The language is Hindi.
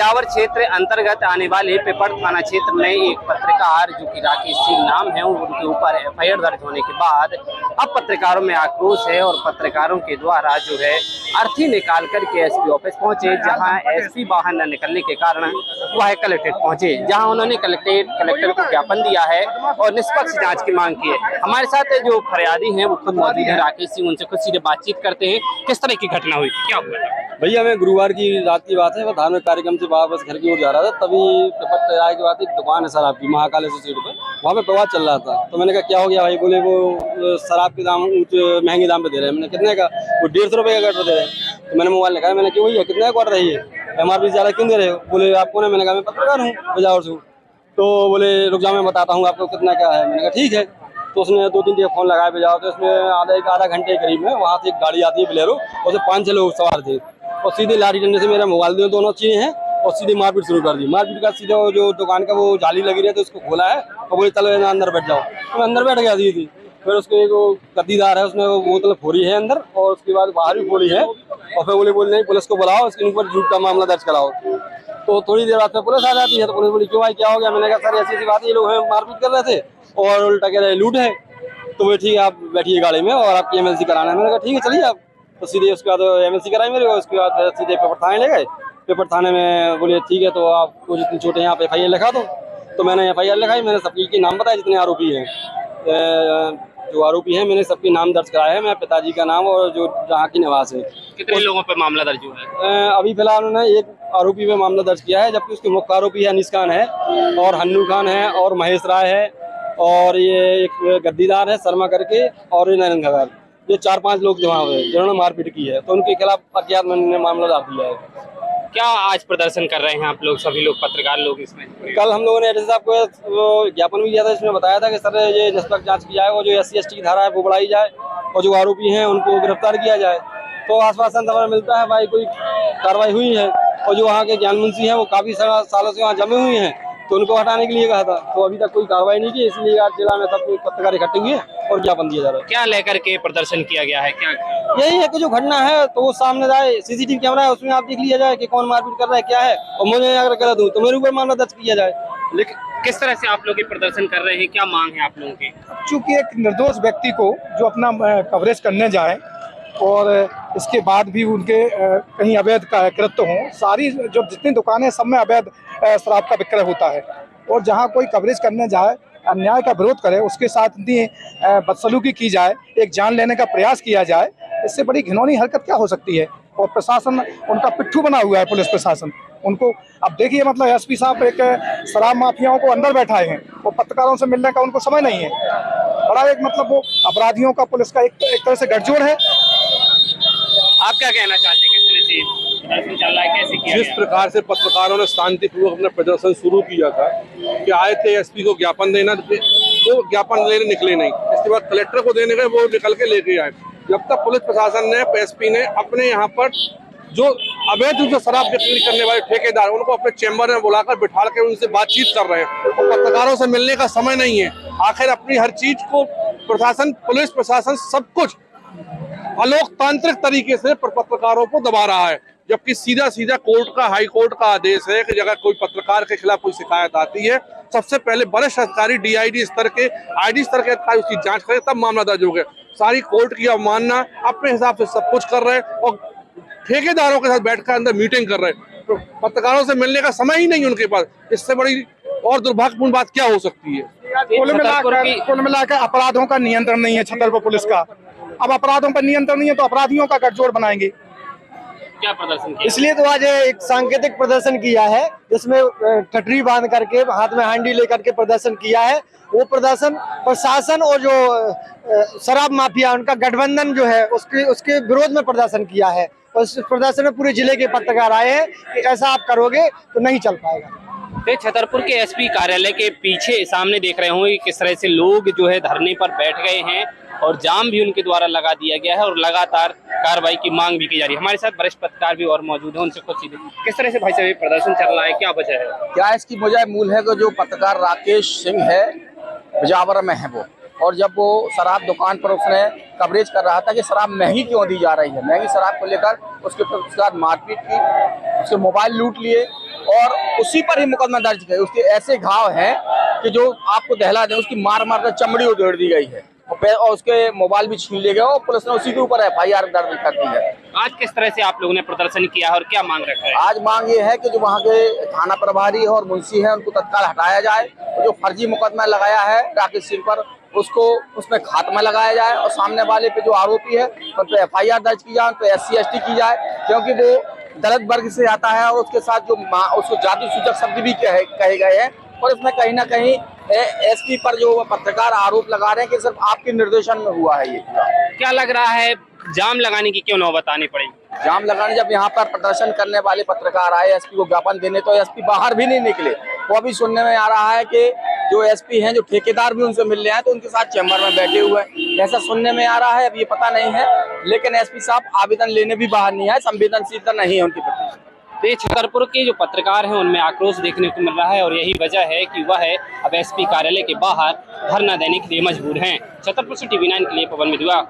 बिजावर क्षेत्र अंतर्गत आने वाले पेपर थाना क्षेत्र में एक पत्रकार जो कि राकेश सिंह नाम है, उनके ऊपर एफआईआर दर्ज होने के बाद अब पत्रकारों में आक्रोश है और पत्रकारों के द्वारा जो है अर्थी निकाल करके एसपी ऑफिस पहुंचे, जहां एसपी बाहर न निकलने के कारण वह कलेक्ट्रेट पहुंचे, जहां उन्होंने कलेक्टर को ज्ञापन दिया है और निष्पक्ष जांच की मांग की है। हमारे साथ जो फरियादी हैं वो खुद मौजूद है, राकेश सिंह, उनसे खुद सीधे बातचीत करते हैं। किस तरह की घटना हुई, क्या हुआ? भैया मैं गुरुवार की रात की बात है, मैं धार्मिक कार्यक्रम से वापस घर की ओर जा रहा था, तभी पेपर आए के बाद एक दुकान है शराब की महाकाल एसोसिएट पे, वहाँ पे प्रवाद चल रहा था। तो मैंने कहा क्या हो गया भाई? बोले वो शराब के दाम महंगे दाम पे दे रहे हैं। मैंने कितने का? वो 150 रुपये का क्वार्टर दे रहे हैं। तो मैंने मोबाइल लगाया, मैंने क्यों भैया कितने का क्वार्टर है ये, MRP ज़्यादा क्यों दे रहे हो? बोले आपको नहीं। मैंने कहा मैं पत्रकार हूँ बिजावर से। तो बोले रुक जाओ मैं बताता हूँ आपको कितना क्या है। मैंने कहा ठीक है। तो उसने 2-3 जगह फ़ोन लगाया बिजावर, तो इसमें आधा घंटे के करीब में वहाँ से एक गाड़ी आती है बोलेरो, उससे 5-6 लोग सवार थे और सीधे लाठी डंडे से मेरा मोबाइल दिए, दोनों चीज़ें हैं, और सीधे मारपीट शुरू कर दी। मारपीट का सीधे जो दुकान का वो जाली लगी रही थी उसको खोला है और बोले चलो अंदर बैठ जाओ। तो मैं अंदर बैठ गया थी। फिर उसके जो गद्दीदार है उसने वो बोतल फोड़ी है अंदर, और उसके बाद बाहर भी फोड़ी है, और फिर बोले नहीं पुलिस को बुलाओ, इसके ऊपर झूठ का मामला दर्ज कराओ। तो थोड़ी देर बाद में पुलिस आ जाती है। तो पुलिस बोली क्यों भाई क्या हो गया? मैंने कहा सर ऐसी बात है, ये लोग हमें मारपीट कर रहे थे और उल्टा कह रहे लूट है। तो वो ठीक है आप बैठिए गाड़ी में और आपकी MLC कराना है। मैंने कहा ठीक है चलिए आप। तो सीधे उसके बाद MLC कराई मेरे को, उसके बाद सीधे पेपर थाने ले गए। पेपर थाने में बोले ठीक है तो आपको जितनी चोटें हैं आप FIR लिखा दो। तो मैंने FIR लिखाई, मैंने सबकी नाम बताया जितने आरोपी हैं। जो आरोपी हैं मैंने सबके नाम दर्ज कराया है, मेरे पिताजी का नाम और जो जहाँ की निवास है। कितने लोगों पर मामला दर्ज हुआ है? अभी फिलहाल उन्होंने एक आरोपी पे मामला दर्ज किया है, जबकि उसके मुख्य आरोपी है अनीस खान है और हन्नू खान है और महेश राय है और ये एक गद्दीदार है शर्मा करके, और ये नरेंद्र खबर। ये 4-5 लोग वहाँ हुए जिन्होंने मारपीट की है, तो उनके खिलाफ अज्ञात ने मामला डाल दिया है। क्या आज प्रदर्शन कर रहे हैं आप लोग, सभी लोग पत्रकार लोग इसमें? कल हम लोगों ने एडीसी साहब को ज्ञापन भी दिया था, इसमें बताया था कि सर ये निष्पक्ष जांच की जाए और जो SC/ST की धारा है वो बढ़ाई जाए और जो आरोपी हैं उनको गिरफ्तार किया जाए। तो आश्वासन हमें मिलता है भाई कोई कार्रवाई हुई है, और जो वहाँ के ज्ञान मुंशी हैं वो काफ़ी सालों से वहाँ जमे हुए हैं, तो उनको हटाने के लिए कहा था, तो अभी तक कोई कार्रवाई नहीं की, इसलिए आज जिला में सब पत्रकार इकट्ठे हुए और ज्ञापन दिया जा रहा है। क्या लेकर के प्रदर्शन किया गया है? क्या यही है कि जो घटना है तो वो सामने जाए, CCTV कैमरा है उसमें आप देख लिया जाए कि कौन मारपीट कर रहा है क्या है, और मुझे अगर गलत हूँ तो मेरे ऊपर मामला दर्ज किया जाए। लेकिन किस तरह से आप लोग ये प्रदर्शन कर रहे हैं, क्या मांग है आप लोगों की? चूंकि एक निर्दोष व्यक्ति को जो अपना कवरेज करने जाए और इसके बाद भी उनके कहीं अवैध कृत्य हों, सारी जो जितनी दुकानें सब में अवैध शराब का विक्रय होता है, और जहां कोई कवरेज करने जाए अन्याय का विरोध करे, उसके साथ इतनी बदसलूकी की जाए, एक जान लेने का प्रयास किया जाए, इससे बड़ी घिनौनी हरकत क्या हो सकती है? और प्रशासन उनका पिट्ठू बना हुआ है, पुलिस प्रशासन उनको। अब देखिए मतलब SP साहब एक शराब माफियाओं को अंदर बैठाए हैं, वो पत्रकारों से मिलने का उनको समय नहीं है। बड़ा एक मतलब वो अपराधियों का पुलिस का एक तरह से गठजोड़ है। आप क्या कहना चाहते हैं, किस तरह से प्रदर्शन चल रहा है, कैसे किया जिस प्रकार से पत्रकारों ने शांतिपूर्वक अपना प्रदर्शन शुरू किया था कि आए थे SP को ज्ञापन देना, तो ज्ञापन लेने निकले नहीं, इसके बाद कलेक्टर को देने गए, वो निकल के लेके आए। जब तक पुलिस प्रशासन ने SP ने अपने यहाँ पर जो अवैध रूप से शराब बिक्री करने वाले ठेकेदार उनको अपने चैम्बर में बुलाकर बिठा के उनसे बातचीत कर रहे हैं, और पत्रकारों से मिलने का समय नहीं है। आखिर अपनी हर चीज को प्रशासन, पुलिस प्रशासन सब कुछ अलोकतांत्रिक तरीके से पत्रकारों को दबा रहा है, जबकि सीधा सीधा कोर्ट का, हाई कोर्ट का आदेश है कि अगर कोई पत्रकार के खिलाफ कोई शिकायत आती है, सबसे पहले वरिष्ठ अधिकारी DID स्तर के, ID स्तर के अधिकारी उसकी जांच करें, तब मामला दर्ज होगा। सारी कोर्ट की अवमानना, अपने हिसाब से सब कुछ कर रहे हैं और ठेकेदारों के साथ बैठकर अंदर मीटिंग कर रहे हैं, तो पत्रकारों से मिलने का समय ही नहीं उनके पास। इससे बड़ी और दुर्भाग्यपूर्ण बात क्या हो सकती है? कुल मिलाकर अपराधों का नियंत्रण नहीं है छतरपुर पुलिस का। अब अपराधों पर नियंत्रण नहीं है तो अपराधियों का गठजोड़ बनाएंगे। क्या प्रदर्शन किया? इसलिए तो आज एक सांकेतिक प्रदर्शन किया है, जिसमें ठटरी बांध करके हाथ में हांडी लेकर के प्रदर्शन किया है। वो प्रदर्शन प्रशासन और जो शराब माफिया उनका गठबंधन जो है उसके विरोध में प्रदर्शन किया है, और इस प्रदर्शन में पूरे जिले के पत्रकार आए हैं कि ऐसा आप करोगे तो नहीं चल पाएगा। तो छतरपुर के SP कार्यालय के पीछे सामने देख रहे होंगे किस तरह से लोग जो है धरने पर बैठ गए हैं और जाम भी उनके द्वारा लगा दिया गया है और लगातार कार्रवाई की मांग भी की जा रही है। हमारे साथ वरिष्ठ पत्रकार भी और मौजूद हैं, उनसे कुछ सीधे किस तरह से भाई साहब प्रदर्शन चल रहा है, क्या वजह है? क्या इसकी वजह मूल है कि जो पत्रकार राकेश सिंह है बिजावर में है वो, और जब वो शराब दुकान पर उसने कवरेज कर रहा था कि शराब महंगी क्यों दी जा रही है, महंगी शराब को लेकर उसके साथ मारपीट की, उसके मोबाइल लूट लिए और उसी पर ही मुकदमा दर्ज किया। उसके ऐसे घाव हैं कि जो आपको दहला दें, उसकी मार मार कर चमड़ी उधेड़ दी गई है और उसके मोबाइल भी छीन लिए गए और पुलिस ने उसी के ऊपर FIR दर्ज कर दी है। आज किस तरह से आप लोगों ने प्रदर्शन किया है और क्या मांग रखा है? आज मांग ये है कि जो वहाँ के थाना प्रभारी और मुंशी है उनको तत्काल हटाया जाए, और जो फर्जी मुकदमा लगाया है राकेश सिंह पर उसको उसमें खात्मा लगाया जाए, और सामने वाले पे जो आरोपी है उन पे FIR दर्ज की जाए, उन पे SC ST की जाए, क्योंकि वो दलित वर्ग से आता है और उसके साथ जो उसको जाति सूचक शब्द भी कहे गए हैं। और इसमें कहीं ना कहीं SP पर जो पत्रकार आरोप लगा रहे हैं कि सिर्फ आपके निर्देशन में हुआ है। ये क्या लग रहा है जाम लगाने की क्यों नौबत आनी पड़ी? जाम लगाने जब यहाँ पर प्रदर्शन करने वाले पत्रकार आए SP को ज्ञापन देने, तो SP बाहर भी नहीं निकले। वो अभी सुनने में आ रहा है कि जो SP हैं, जो ठेकेदार भी उनसे मिल रहे हैं, तो उनके साथ चैम्बर में बैठे हुए हैं, ऐसा सुनने में आ रहा है। अब ये पता नहीं है, लेकिन SP साहब आवेदन लेने भी बाहर नहीं आए, संवेदनशीलता नहीं है उनके प्रति। तो ये छतरपुर के जो पत्रकार हैं उनमें आक्रोश देखने को मिल रहा है और यही वजह है कि वह अब SP कार्यालय के बाहर धरना देने के लिए मजबूर हैं। छतरपुर से TV9 के लिए पवन मिदुआ।